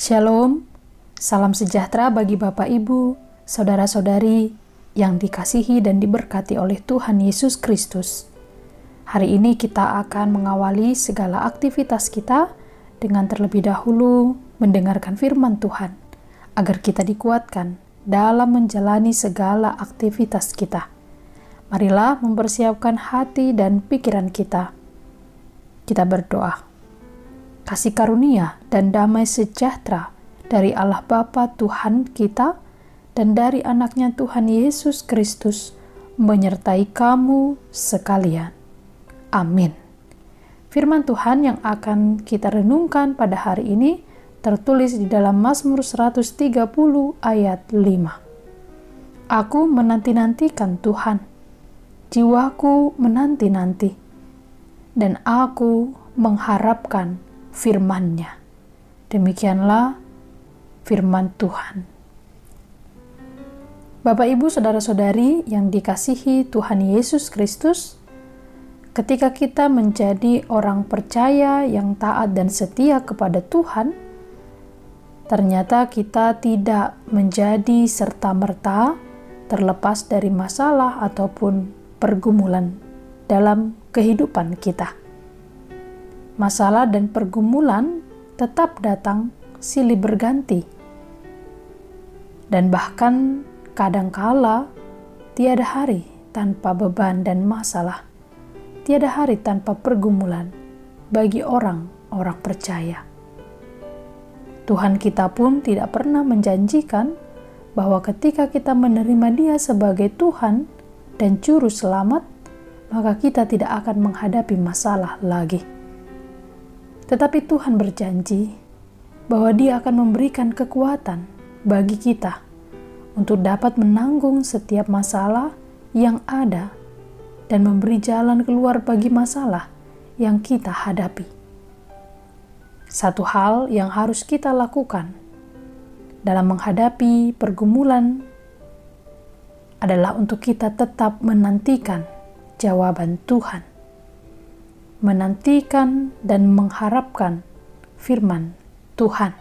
Shalom, salam sejahtera bagi Bapak Ibu, saudara-saudari yang dikasihi dan diberkati oleh Tuhan Yesus Kristus. Hari ini kita akan mengawali segala aktivitas kita dengan terlebih dahulu mendengarkan firman Tuhan, agar kita dikuatkan dalam menjalani segala aktivitas kita. Marilah mempersiapkan hati dan pikiran kita. Kita berdoa. Kasih karunia dan damai sejahtera dari Allah Bapa Tuhan kita dan dari anaknya Tuhan Yesus Kristus menyertai kamu sekalian. Amin. Firman Tuhan yang akan kita renungkan pada hari ini tertulis di dalam Mazmur 130 ayat 5. Aku menanti-nantikan Tuhan, jiwaku menanti-nanti, dan aku mengharapkan firman-Nya. Demikianlah firman Tuhan. Bapak, Ibu, saudara-saudari yang dikasihi Tuhan Yesus Kristus, ketika kita menjadi orang percaya yang taat dan setia kepada Tuhan, ternyata kita tidak menjadi serta-merta terlepas dari masalah ataupun pergumulan dalam kehidupan kita. Masalah dan pergumulan tetap datang silih berganti. Dan bahkan kadangkala tiada hari tanpa beban dan masalah. Tiada hari tanpa pergumulan bagi orang-orang percaya. Tuhan kita pun tidak pernah menjanjikan bahwa ketika kita menerima Dia sebagai Tuhan dan Juru Selamat, maka kita tidak akan menghadapi masalah lagi. Tetapi Tuhan berjanji bahwa Dia akan memberikan kekuatan bagi kita untuk dapat menanggung setiap masalah yang ada dan memberi jalan keluar bagi masalah yang kita hadapi. Satu hal yang harus kita lakukan dalam menghadapi pergumulan adalah untuk kita tetap menantikan jawaban Tuhan. Menantikan dan mengharapkan firman Tuhan.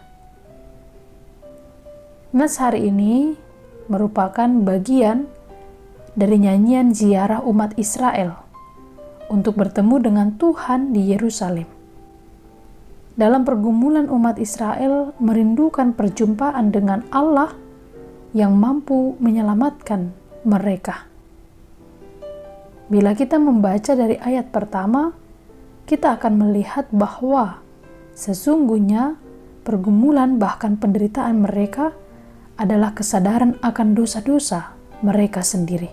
Nas hari ini merupakan bagian dari nyanyian ziarah umat Israel untuk bertemu dengan Tuhan di Yerusalem. Dalam pergumulan umat Israel merindukan perjumpaan dengan Allah yang mampu menyelamatkan mereka. Bila kita membaca dari ayat pertama, kita akan melihat bahwa sesungguhnya pergumulan bahkan penderitaan mereka adalah kesadaran akan dosa-dosa mereka sendiri.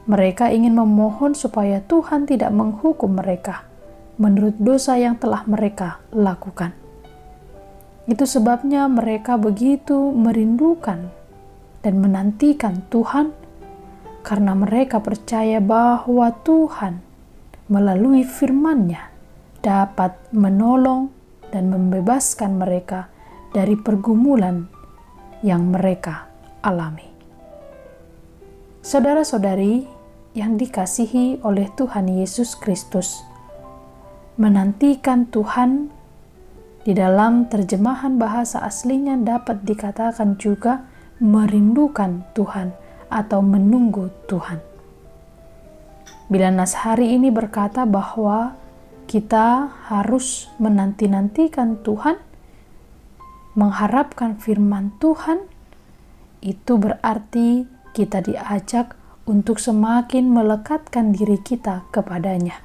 Mereka ingin memohon supaya Tuhan tidak menghukum mereka menurut dosa yang telah mereka lakukan. Itu sebabnya mereka begitu merindukan dan menantikan Tuhan, karena mereka percaya bahwa Tuhan melalui firman-Nya dapat menolong dan membebaskan mereka dari pergumulan yang mereka alami. Saudara-saudari yang dikasihi oleh Tuhan Yesus Kristus, menantikan Tuhan di dalam terjemahan bahasa aslinya dapat dikatakan juga merindukan Tuhan atau menunggu Tuhan. Bila nas hari ini berkata bahwa kita harus menanti-nantikan Tuhan, mengharapkan firman Tuhan, itu berarti kita diajak untuk semakin melekatkan diri kita kepadanya.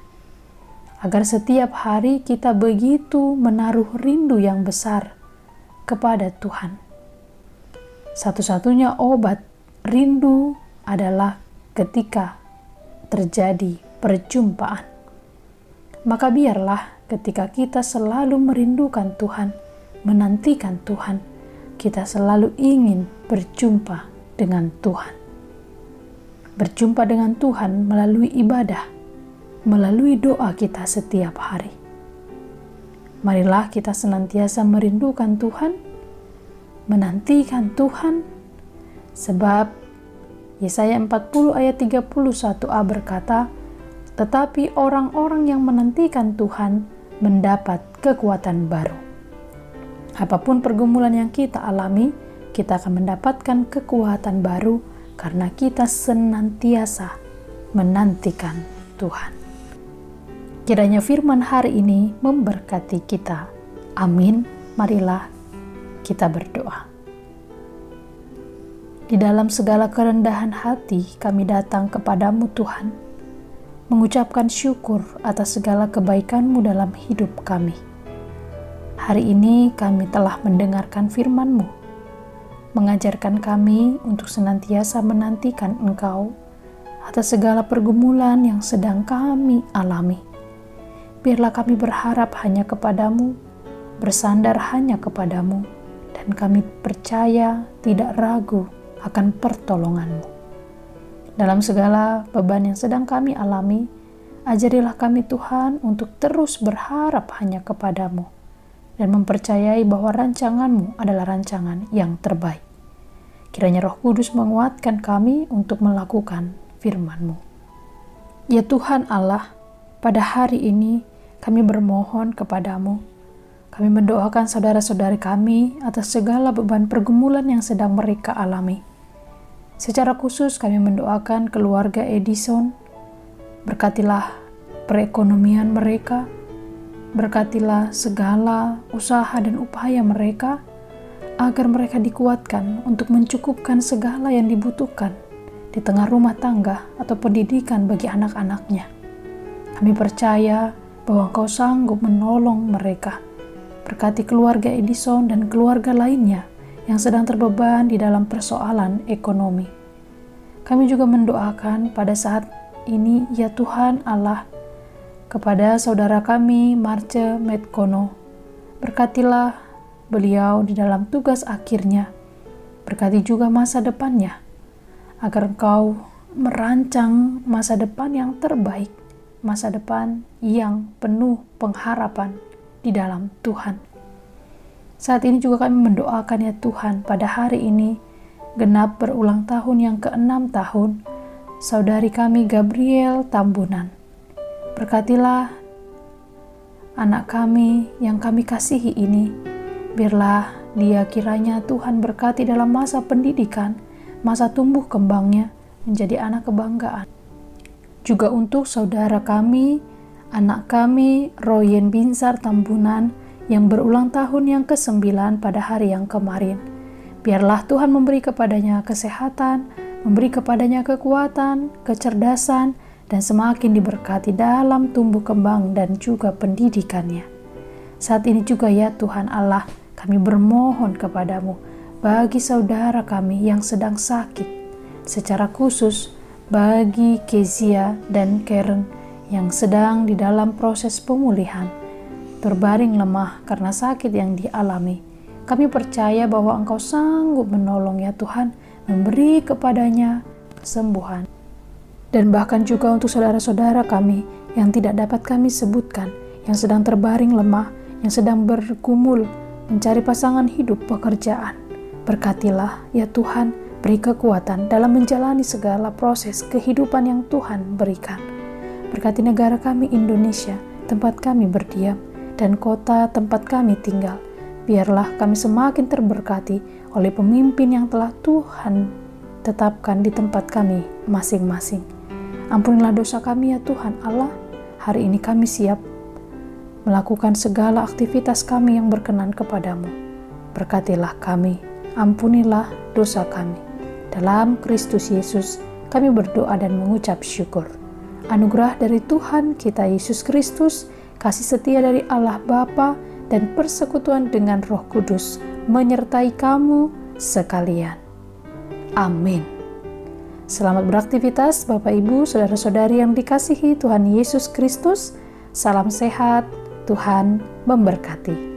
Agar setiap hari kita begitu menaruh rindu yang besar kepada Tuhan. Satu-satunya obat rindu adalah ketika terjadi perjumpaan. Maka biarlah ketika kita selalu merindukan Tuhan, menantikan Tuhan, kita selalu ingin berjumpa dengan Tuhan. Berjumpa dengan Tuhan melalui ibadah, melalui doa kita setiap hari. Marilah kita senantiasa merindukan Tuhan, menantikan Tuhan, sebab Yesaya 40 ayat 31a berkata, tetapi orang-orang yang menantikan Tuhan mendapat kekuatan baru. Apapun pergumulan yang kita alami, kita akan mendapatkan kekuatan baru karena kita senantiasa menantikan Tuhan. Kiranya firman hari ini memberkati kita. Amin. Marilah kita berdoa. Di dalam segala kerendahan hati kami datang kepadamu Tuhan, mengucapkan syukur atas segala kebaikan-Mu dalam hidup kami. Hari ini kami telah mendengarkan firman-Mu, mengajarkan kami untuk senantiasa menantikan Engkau atas segala pergumulan yang sedang kami alami. Biarlah kami berharap hanya kepadamu, bersandar hanya kepadamu, dan kami percaya tidak ragu akan pertolongan-Mu. Dalam segala beban yang sedang kami alami, ajarilah kami Tuhan untuk terus berharap hanya kepadamu dan mempercayai bahwa rancangan-Mu adalah rancangan yang terbaik. Kiranya Roh Kudus menguatkan kami untuk melakukan firman-Mu. Ya Tuhan Allah, pada hari ini kami bermohon kepadamu. Kami mendoakan saudara-saudari kami atas segala beban pergumulan yang sedang mereka alami. Secara khusus kami mendoakan keluarga Edison. Berkatilah perekonomian mereka, berkatilah segala usaha dan upaya mereka, agar mereka dikuatkan untuk mencukupkan segala yang dibutuhkan di tengah rumah tangga atau pendidikan bagi anak-anaknya. Kami percaya bahwa Engkau sanggup menolong mereka. Berkati keluarga Edison dan keluarga lainnya yang sedang terbeban di dalam persoalan ekonomi. Kami juga mendoakan pada saat ini, ya Tuhan Allah, kepada saudara kami Marce Metkono. Berkatilah beliau di dalam tugas akhirnya. Berkati juga masa depannya, agar Engkau merancang masa depan yang terbaik, masa depan yang penuh pengharapan di dalam Tuhan. Saat ini juga kami mendoakan ya Tuhan, pada hari ini genap berulang tahun yang ke-6 tahun saudari kami Gabriel Tambunan. Berkatilah anak kami yang kami kasihi ini, biarlah dia kiranya Tuhan berkati dalam masa pendidikan, masa tumbuh kembangnya menjadi anak kebanggaan. Juga untuk saudara kami, anak kami Royen Binsar Tambunan yang berulang tahun yang ke-9 pada hari yang kemarin. Biarlah Tuhan memberi kepadanya kesehatan, memberi kepadanya kekuatan, kecerdasan, dan semakin diberkati dalam tumbuh kembang dan juga pendidikannya. Saat ini juga ya Tuhan Allah, kami bermohon kepadamu bagi saudara kami yang sedang sakit, secara khusus bagi Kezia dan Karen yang sedang di dalam proses pemulihan, terbaring lemah karena sakit yang dialami. Kami percaya bahwa Engkau sanggup menolong ya Tuhan, memberi kepadanya kesembuhan. Dan bahkan juga untuk saudara-saudara kami yang tidak dapat kami sebutkan, yang sedang terbaring lemah, yang sedang bergumul mencari pasangan hidup pekerjaan. Berkatilah ya Tuhan, beri kekuatan dalam menjalani segala proses kehidupan yang Tuhan berikan. Berkati negara kami Indonesia, tempat kami berdiam, dan kota tempat kami tinggal. Biarlah kami semakin terberkati oleh pemimpin yang telah Tuhan tetapkan di tempat kami masing-masing. Ampunilah dosa kami ya Tuhan Allah. Hari ini kami siap melakukan segala aktivitas kami yang berkenan kepadamu. Berkatilah kami, ampunilah dosa kami. Dalam Kristus Yesus kami berdoa dan mengucap syukur. Anugerah dari Tuhan kita Yesus Kristus, kasih setia dari Allah Bapa, dan persekutuan dengan Roh Kudus menyertai kamu sekalian. Amin. Selamat beraktivitas Bapak Ibu, saudara-saudari yang dikasihi Tuhan Yesus Kristus. Salam sehat, Tuhan memberkati.